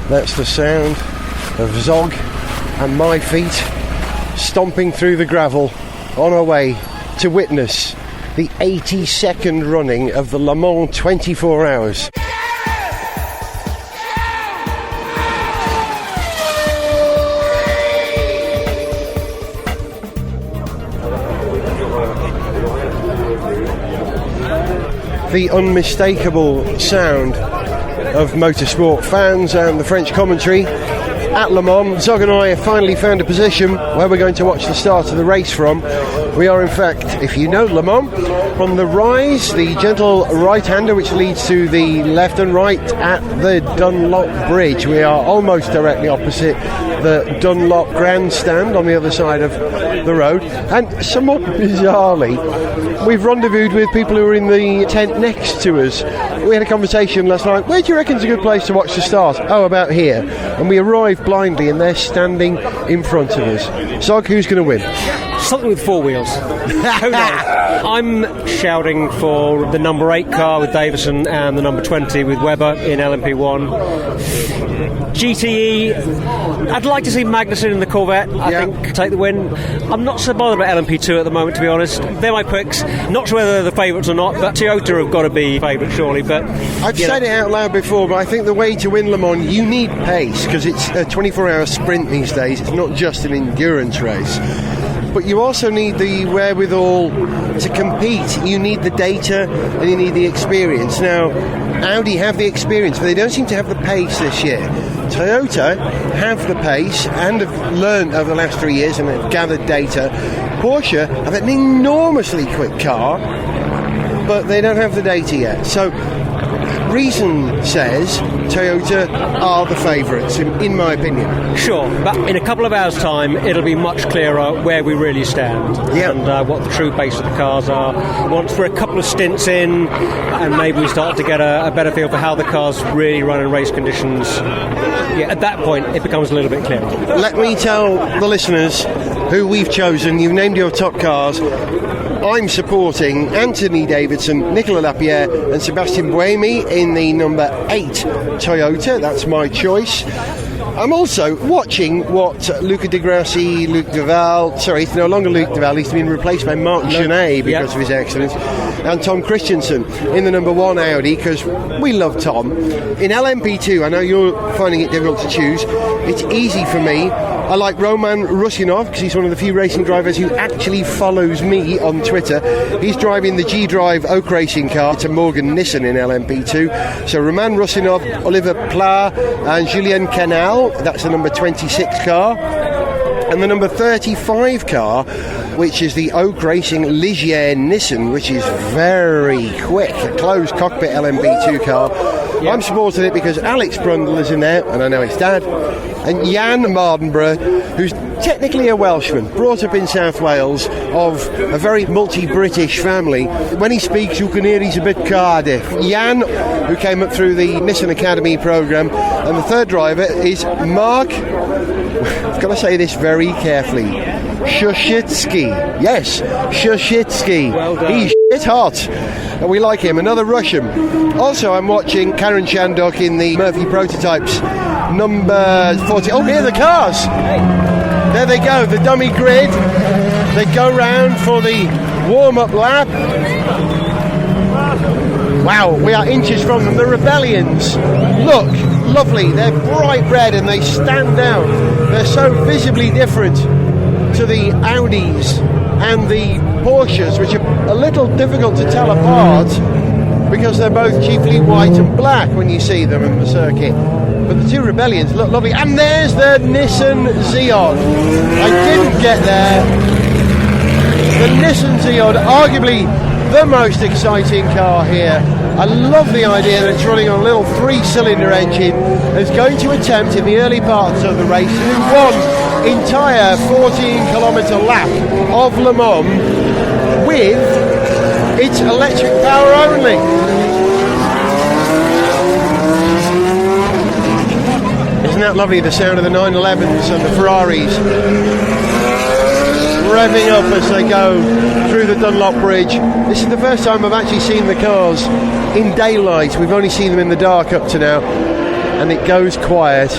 That's the sound of Zog and my feet stomping through the gravel on our way to witness the 82nd running of the Le Mans 24 Hours. The unmistakable sound of motorsport fans and the French commentary at Le Mans. Zog and I have finally found a position where we're going to watch the start of the race from. We are, in fact, if you know Le Mans, from the rise, the gentle right-hander which leads to the left and right at the Dunlop Bridge. We are almost directly opposite the Dunlop grandstand on the other side of the road. And somewhat bizarrely, we've rendezvoused with people who are in the tent next to us. We had a conversation last night. Where do you reckon's a good place to watch the start? Oh, about here. And we arrived blindly and they're standing in front of us. Zog, who's going to win? Something with four wheels. Who knows? I'm shouting for the number 8 car with Davison and the number 20 with Webber in LMP1. GTE, I'd like to see Magnussen in the Corvette, I think, take the win. I'm not so bothered about LMP2 at the moment, to be honest. They're my picks. Not sure whether they're the favourites or not, but Toyota have got to be favourites, surely. But I've said it out loud before, but I think the way to win Le Mans, you need pace, because it's a 24-hour sprint these days. It's not just an endurance race. But you also need the wherewithal to compete. You need the data and you need the experience. Now, Audi have the experience, but they don't seem to have the pace this year. Toyota have the pace and have learned over the last 3 years and have gathered data. Porsche have an enormously quick car, but they don't have the data yet. So reason says Toyota are the favourites, in my opinion. Sure, but in a couple of hours' time, it'll be much clearer where we really stand and what the true base of the cars are. Once we're a couple of stints in, and maybe we start to get a better feel for how the cars really run in race conditions, at that point, it becomes a little bit clearer. Let me tell the listeners who we've chosen. You've named your top cars. I'm supporting Anthony Davidson, Nicolas Lapierre and Sébastien Buemi in the number 8 Toyota. That's my choice. I'm also watching what Luca Di Grassi, Luc Duval, it's no longer Luc Duval, he's been replaced by Marc Genet because of his excellence, and Tom Christensen in the number 1 Audi, because we love Tom. In LMP2, I know you're finding it difficult to choose, it's easy for me. I like Roman Rusinov because he's one of the few racing drivers who actually follows me on Twitter. He's driving the G-Drive Oak Racing car to Morgan Nissen in LMP2. So Roman Rusinov, Oliver Pla and Julien Canal, that's the number 26 car. And the number 35 car, which is the Oak Racing Ligier Nissan, which is very quick, a closed cockpit LMP2 car. Yep. I'm supporting it because Alex Brundle is in there, and I know his dad, and Jan Mardenborough, who's technically a Welshman, brought up in South Wales, of a very multi-British family. When he speaks, you can hear he's a bit Cardiff. Jan, who came up through the Nissan Academy programme, and the third driver is Mark, I've got to say this very carefully, Shushitsky. Yes, Shushitsky. Well done. He's shit hot. And we like him. Another Russian. Also, I'm watching Karen Shandok in the Murphy Prototypes number 40. Oh, here are the cars. There they go, the dummy grid. They go round for the warm-up lap. Wow, we are inches from them. The Rebellions. Look, lovely. They're bright red and they stand out. They're so visibly different to the Audis and the Porsches, which are a little difficult to tell apart because they're both chiefly white and black when you see them in the circuit. But the two Rebellions look lovely. And there's the Nissan Zion. I didn't get there. The Nissan Zion, arguably the most exciting car here. I love the idea that it's running on a little 3-cylinder engine. It's going to attempt in the early parts of the race to do one entire 14-kilometre lap of Le Mans with its electric power only. Isn't that lovely, the sound of the 911s and the Ferraris revving up as they go through the Dunlop Bridge. This is the first time I've actually seen the cars in daylight. We've only seen them in the dark up to now. and it goes quiet.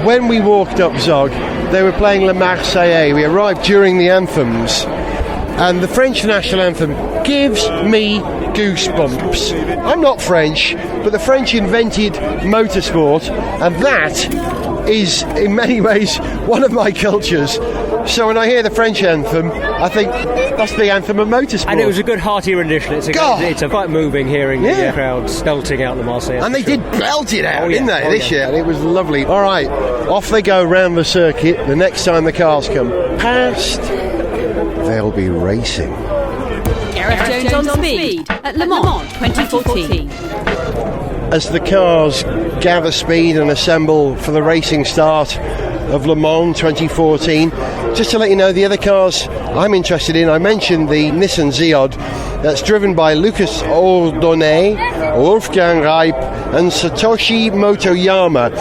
When we walked up, Zog, they were playing Le Marseillaise. We arrived during the anthems, and the French national anthem gives me goosebumps. I'm not French, but the French invented motorsport, and that is in many ways one of my cultures. So when I hear the French anthem, I think that's the anthem of motorsport. And it was a good hearty rendition. It's quite moving hearing the crowds belting out the Marseillaise. And they did belt it out, didn't they, this year? And it was lovely. All right, off they go round the circuit. The next time the cars come past, they'll be racing. Gareth Jones on speed at Le Mans 2014. As the cars gather speed and assemble for the racing start of Le Mans 2014, just to let you know the other cars I'm interested in, I mentioned the Nissan Ziod that's driven by Lucas Ordonez, Wolfgang Reip and Satoshi Motoyama,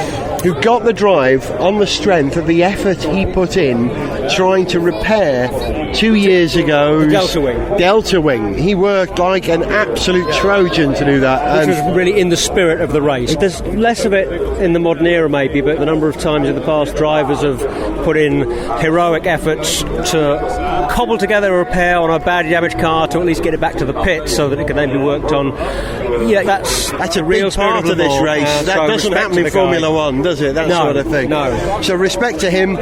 who got the drive on the strength of the effort he put in trying to repair 2 years ago Delta Wing. He worked like an absolute Trojan to do that. Which was really in the spirit of the race. There's less of it in the modern era maybe, but the number of times in the past drivers have put in heroic efforts to cobble together a repair on a badly damaged car to at least get it back to the pit so that it can then be worked on. Yeah, that's a real part of this race. That doesn't happen in Formula One, does it? That sort of thing. No. So respect to him.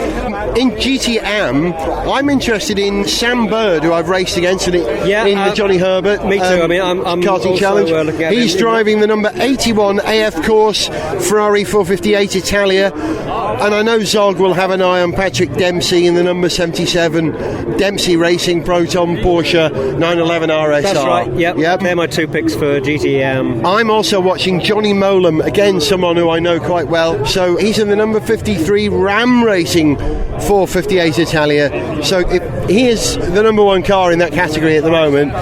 In GTM, I'm interested in Sam Bird, who I've raced against in the Johnny Herbert. Me too. I mean, I'm karting challenge. He's driving the number 81 AF Course Ferrari 458 Italia, and I know Zog will have an eye on Patrick Dempsey in the number 77 Dempsey Racing Proton Porsche 911 RSR. That's right. Yep. They're my two picks for GTM. I'm also watching Johnny Molam, again someone who I know quite well. So he's in the number 53 Ram Racing 458 Italia. So if he is the number one car in that category at the moment,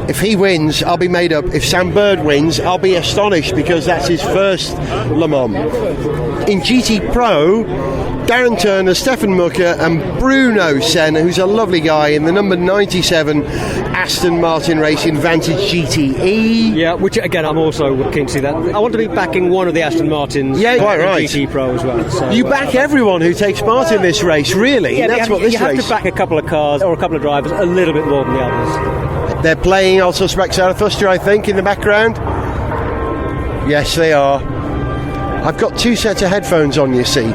if he wins, I'll be made up. If Sam Bird wins, I'll be astonished because that's his first Le Mans. In GT Pro, Darren Turner, Stefan Mucker and Bruno Senna, who's a lovely guy, in the number 97 Aston Martin Racing Vantage GTE. Yeah, which again I'm also keen to see that. I want to be backing one of the Aston Martins. Yeah, quite right. GT Pro as well. So, you back everyone who takes part in this race, really. Yeah, that's what this race. You have to back a couple of cars or a couple of drivers a little bit more than the others. They're playing I'll Suspect Zarathustra, I think, in the background. Yes, they are. I've got two sets of headphones on, you see.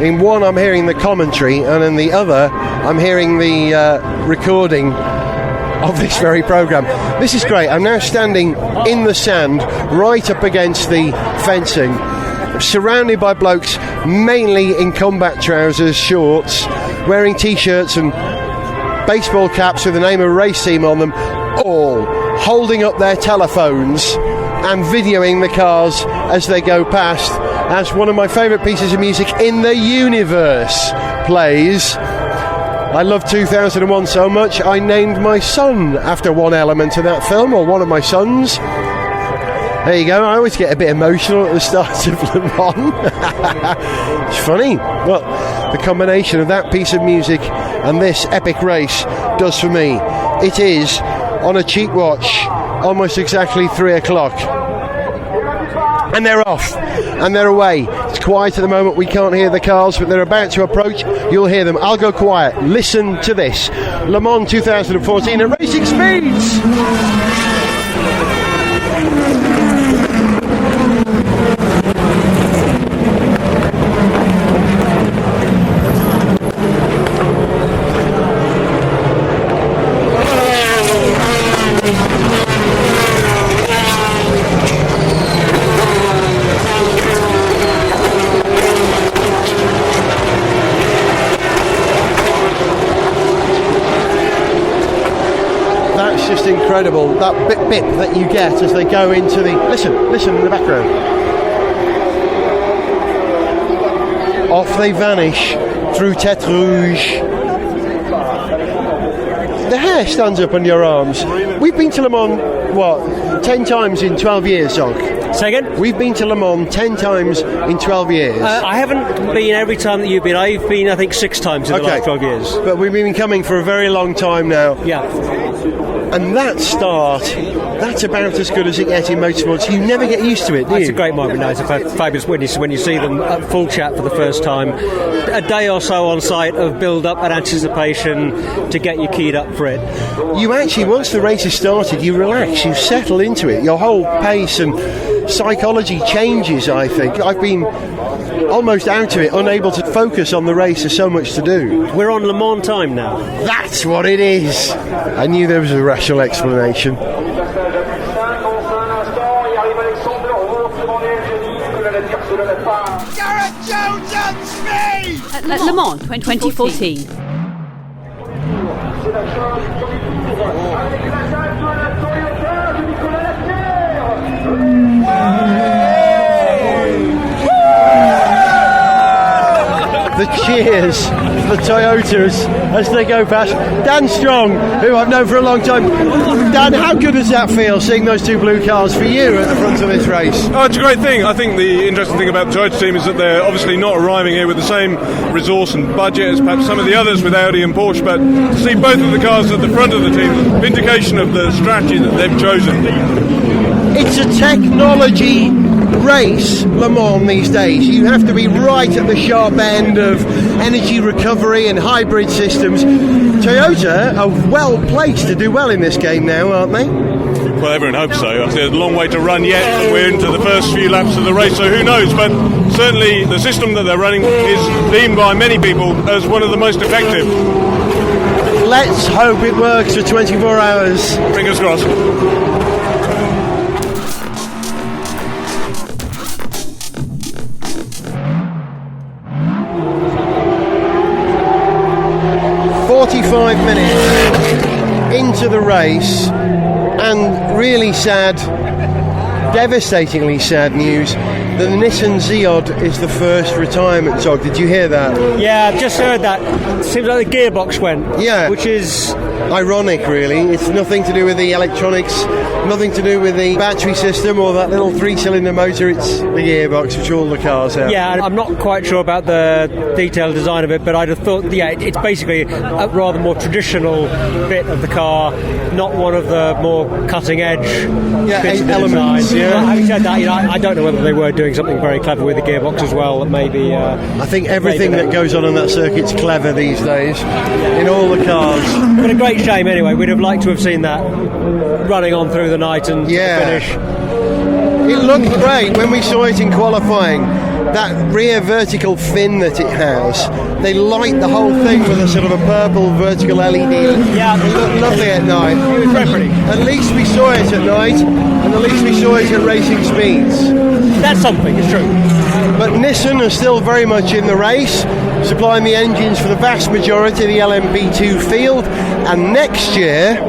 In one I'm hearing the commentary, and in the other I'm hearing the recording of this very programme. This is great. I'm now standing in the sand right up against the fencing, surrounded by blokes mainly in combat trousers, shorts, wearing t-shirts and baseball caps with the name of a race team on them, all holding up their telephones and videoing the cars as they go past, as one of my favourite pieces of music in the universe plays. I love 2001 so much, I named my son after one element of that film, or one of my sons. There you go, I always get a bit emotional at the start of Le Mans. It's funny what the combination of that piece of music and this epic race does for me. It is, on a cheap watch, almost exactly 3 o'clock. And they're off, and they're away. It's quiet at the moment, we can't hear the cars, but they're about to approach. You'll hear them. I'll go quiet. Listen to this. Le Mans 2014 at racing speeds. Just incredible, that bip that you get as they go into the... Listen in the background. Off they vanish through Tête Rouge. The hair stands up on your arms. We've been to Le Mans, 10 times in 12 years, Zog? Say again? We've been to Le Mans 10 times in 12 years. I haven't been every time that you've been. I've been, I think, 6 times in the last 12 years. But we've been coming for a very long time now. Yeah. And that start, that's about as good as it gets in motorsports. You never get used to it, do you? It's a great moment. No, it's a fabulous when you see them at full chat for the first time. A day or so on site of build-up and anticipation to get you keyed up for it. You actually, once the race has started, you relax, you settle into it. Your whole pace and psychology changes, I think. I've been almost out of it, unable to focus on the race. There's so much to do. We're on Le Mans time now. That's what it is. I knew there was a rational explanation. Gareth Jones on speed! At Le Mans 2014. The cheers for the Toyotas as they go past. Dan Strong, who I've known for a long time. Dan, how good does that feel, seeing those two blue cars for you at the front of this race? Oh, it's a great thing. I think the interesting thing about the Toyota team is that they're obviously not arriving here with the same resource and budget as perhaps some of the others with Audi and Porsche, but to see both of the cars at the front of the team, vindication of the strategy that they've chosen. It's a technology race, Le Mans, these days. You have to be right at the sharp end of energy recovery and hybrid systems. Toyota are well placed to do well in this game now, aren't they? Well, everyone hopes so. There's a long way to run yet, and we're into the first few laps of the race, so who knows? But certainly the system that they're running is deemed by many people as one of the most effective. Let's hope it works for 24 hours. Fingers crossed. Minutes into the race, and really sad, devastatingly sad news that the Nissan Ziod is the first retirement. Zog, did you hear that? Yeah, I've just heard that. Seems like the gearbox went. Yeah. Which is ironic, really. It's nothing to do with the electronics, nothing to do with the battery system or that little 3-cylinder motor. It's the gearbox, which all the cars have. Yeah, I'm not quite sure about the detailed design of it, but I'd have thought, it's basically a rather more traditional bit of the car, not one of the more cutting edge bits of the elements. design. Yeah. Having said that, I don't know whether they were doing something very clever with the gearbox as well. That maybe. I think everything that goes on that circuit's clever these days, in all the cars. But a great shame anyway. We'd have liked to have seen that running on through the night and to the finish. It looked great when we saw it in qualifying. That rear vertical fin that it has, they light the whole thing with a sort of a purple vertical LED. Yeah, it looked lovely at night. It was very pretty. At least we saw it at night, and at least we saw it at racing speeds. That's something, it's true. But Nissan are still very much in the race, supplying the engines for the vast majority of the LMP2 field, and next year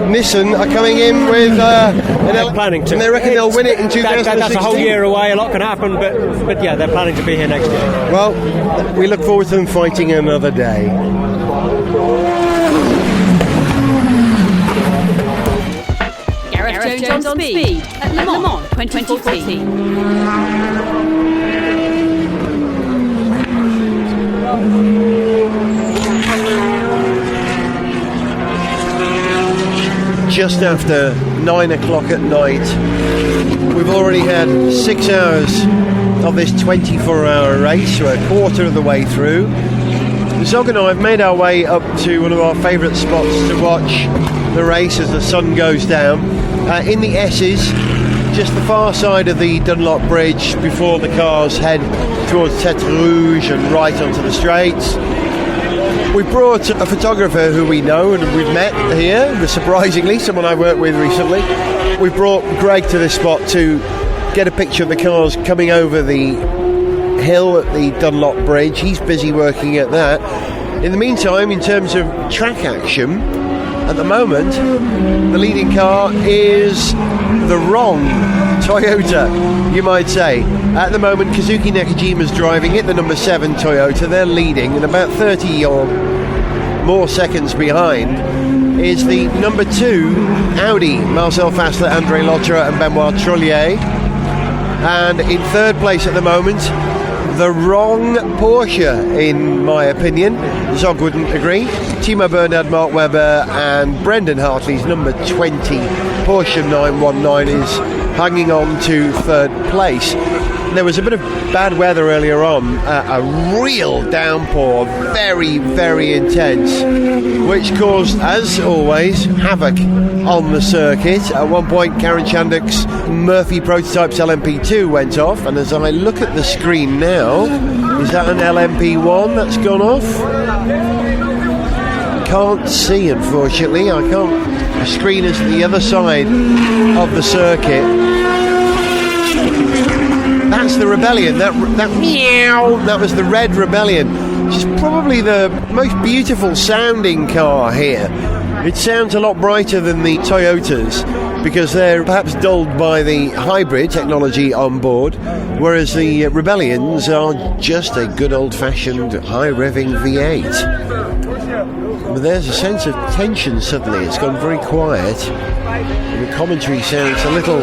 Nissan are coming in with they're planning to, and they reckon they'll win it in 2016. That's a whole year away. A lot can happen, but yeah, they're planning to be here next year. Well, we look forward to them fighting another day. Gareth Jones on speed at Le Mans 2014. Just after 9 o'clock at night, we've already had 6 hours of this 24-hour race. We're a quarter of the way through. Zog and I have made our way up to one of our favourite spots to watch the race as the sun goes down. In the S's, just the far side of the Dunlop Bridge before the cars head towards Tête Rouge and right onto the straights. We brought a photographer who we know and we've met here, surprisingly, someone I worked with recently. We brought Greg to this spot to get a picture of the cars coming over the hill at the Dunlop Bridge. He's busy working at that. In the meantime, in terms of track action, at the moment, the leading car is the wrong Toyota, you might say. At the moment, Kazuki Nakajima's driving it, the number 7 Toyota. They're leading, and about 30 or more seconds behind is the number 2 Audi, Marcel Fassler, André Lotterer and Benoit Trollier. And in third place at the moment, the wrong Porsche, in my opinion. Zog wouldn't agree. Timo Bernhard, Mark Webber and Brendan Hartley's number 20 Porsche 919 is hanging on to third place. There was a bit of bad weather earlier on, a real downpour, very, very intense, which caused, as always, havoc on the circuit. At one point, Karen Chanduk's Murphy Prototypes LMP2 went off, and as I look at the screen now, is that an LMP1 that's gone off? Can't see, unfortunately. The screen is the other side of the circuit. That's the Rebellion. That meow. That was the red Rebellion, which is probably the most beautiful sounding car here. It sounds a lot brighter than the Toyotas because they're perhaps dulled by the hybrid technology on board, whereas the Rebellions are just a good old-fashioned high-revving V8. But there's a sense of tension suddenly. It's gone very quiet. And the commentary sounds a little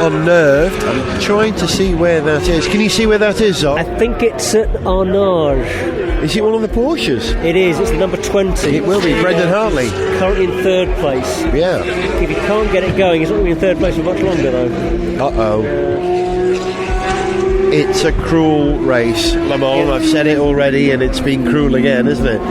unnerved. I'm trying to see where that is. Can you see where that is, Zog? I think it's at Arnage. Is it one of the Porsches? It is. It's the number 20. It will be. Brendan Hartley. Currently in third place. Yeah. If he can't get it going, he's not going to be in third place for much longer, though. Uh-oh. It's a cruel race, Le Mans. I've said it already, and it's been cruel again, isn't it?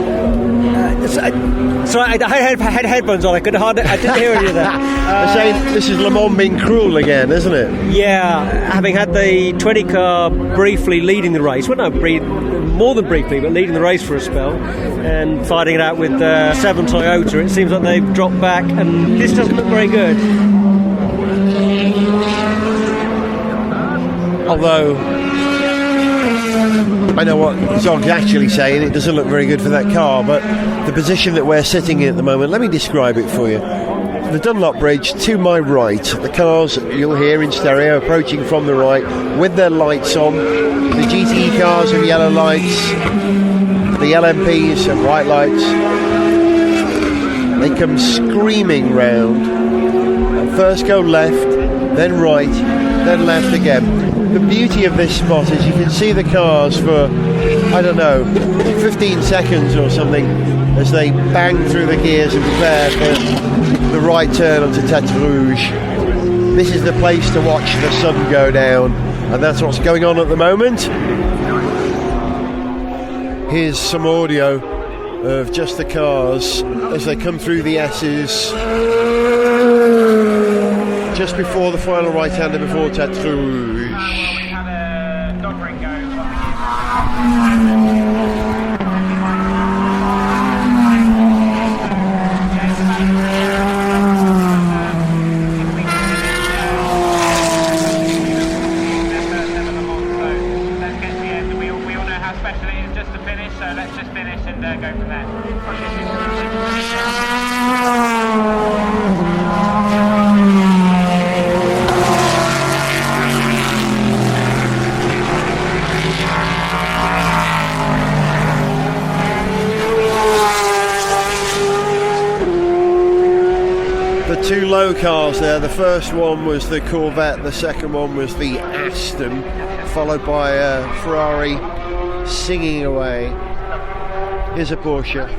Sorry, I had headphones on. I didn't hear any of that. I'm saying this is Le Mans being cruel again, isn't it? Yeah, having had the 20 car briefly leading the race. Well, no, more than briefly, but leading the race for a spell, and fighting it out with 7 Toyota. It seems like they've dropped back, and this doesn't look very good. Although I know what Zog's actually saying, it doesn't look very good for that car, but the position that we're sitting in at the moment, let me describe it for you. The Dunlop Bridge to my right, the cars you'll hear in stereo approaching from the right with their lights on. The GTE cars have yellow lights, the LMPs have white lights. They come screaming round. First go left, then right, then left again. The beauty of this spot is you can see the cars for, I don't know, 15 seconds or something as they bang through the gears and prepare for the right turn onto Tête Rouge. This is the place to watch the sun go down, and that's what's going on at the moment. Here's some audio of just the cars as they come through the S's just before the final right-hander before Tête Rouge. Two low cars there. The first one was the Corvette, the second one was the Aston, followed by a Ferrari singing away. Here's a Porsche.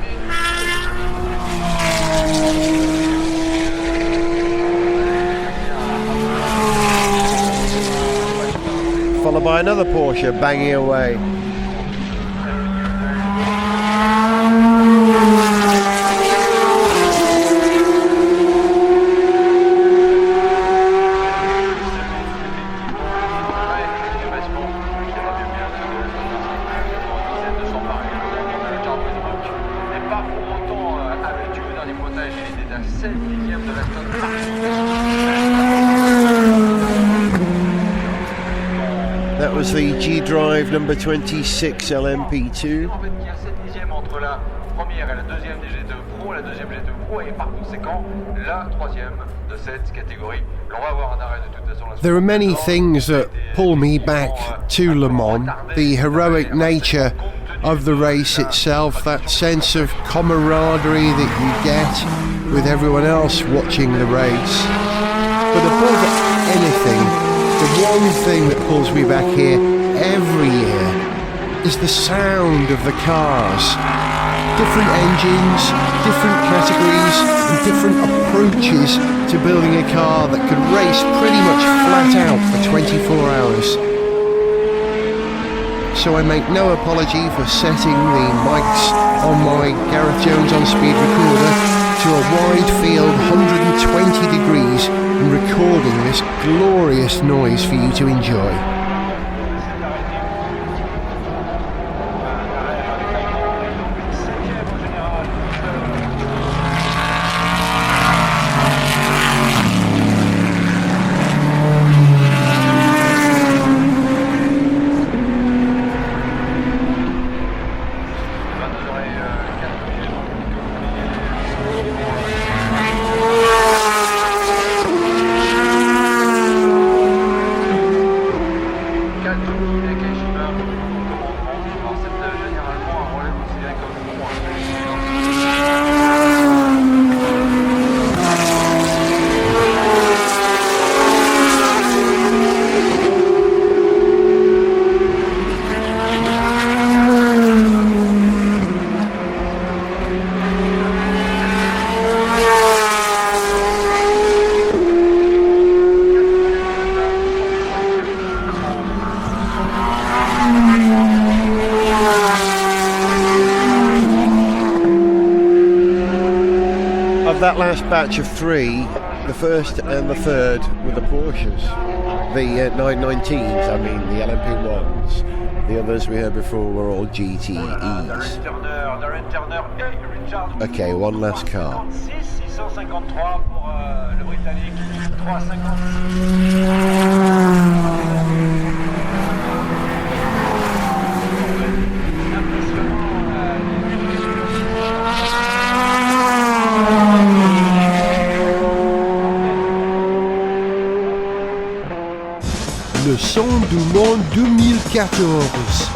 Followed by another Porsche banging away. That was the G-Drive number 26 LMP2. There are many things that pull me back to Le Mans. The heroic nature of the race itself, that sense of camaraderie that you get with everyone else watching the race. But above anything, the one thing that pulls me back here every year is the sound of the cars. Different engines, different categories, and different approaches to building a car that could race pretty much flat out for 24 hours. So I make no apology for setting the mics on my Gareth Jones on speed recorder to a wide field 120 degrees and recording this glorious noise for you to enjoy. That last batch of three, the first and the third were the Porsches, the 919s, I mean the LMP1s. The others we heard before were all GTEs. Okay, one last car. Le son du monde 2014.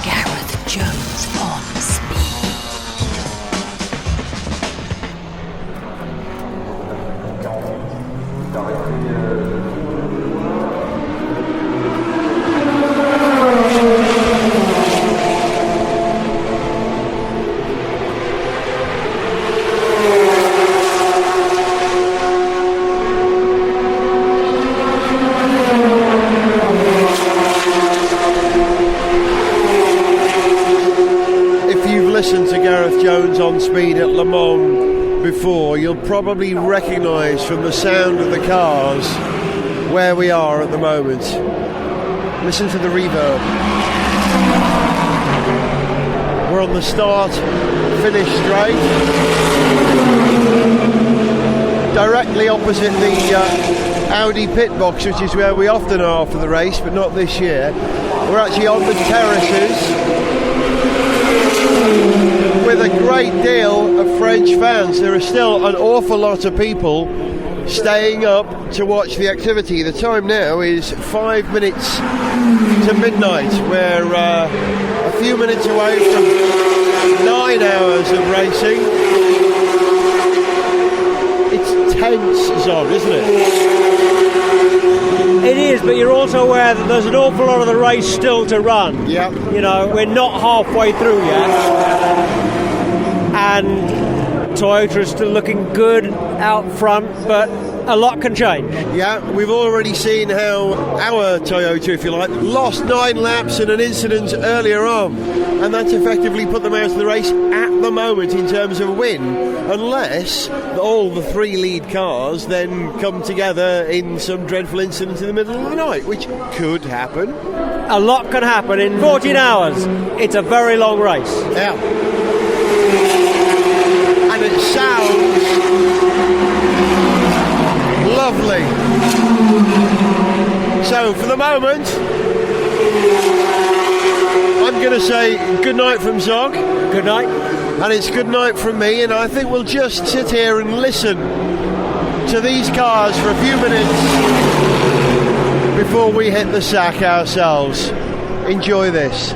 Gareth Jones on speed. Listened to Gareth Jones on speed at Le Mans before, you'll probably recognise from the sound of the cars where we are at the moment. Listen to the reverb. We're on the start-finish straight, directly opposite the Audi pit box, which is where we often are for the race, but not this year. We're actually on the terraces with a great deal of French fans. There are still an awful lot of people staying up to watch the activity. The time now is 5 minutes to midnight. We're a few minutes away from 9 hours of racing. It's tense, Zog, isn't it? It is, but you're also aware that there's an awful lot of the race still to run. Yeah. You know, we're not halfway through yet. And Toyota is still looking good out front, but a lot can change. Yeah, we've already seen how our Toyota, if you like, lost 9 laps in an incident earlier on, and that's effectively put them out of the race at the moment in terms of a win, unless all the 3 lead cars then come together in some dreadful incident in the middle of the night, which could happen. A lot can happen in 14 hours. It's a very long race. Yeah. And it sounds lovely. So for the moment, I'm going to say good night from Zog. Good night. And it's good night from me, and I think we'll just sit here and listen to these cars for a few minutes before we hit the sack ourselves. Enjoy this.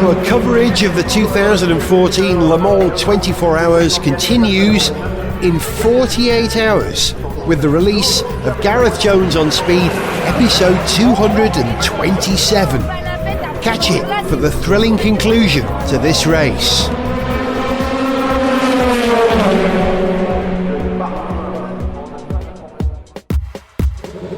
Our coverage of the 2014 Le Mans 24 Hours continues in 48 hours with the release of Gareth Jones on Speed, episode 227. Catch it for the thrilling conclusion to this race.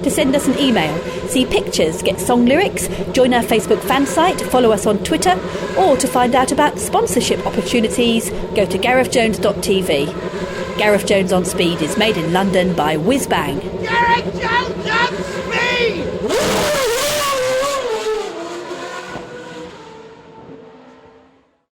To send us an email, see pictures, get song lyrics, join our Facebook fan site, follow us on Twitter, or to find out about sponsorship opportunities, go to garethjones.tv. Gareth Jones on Speed is made in London by Whiz Bang. Gareth Jones on Speed!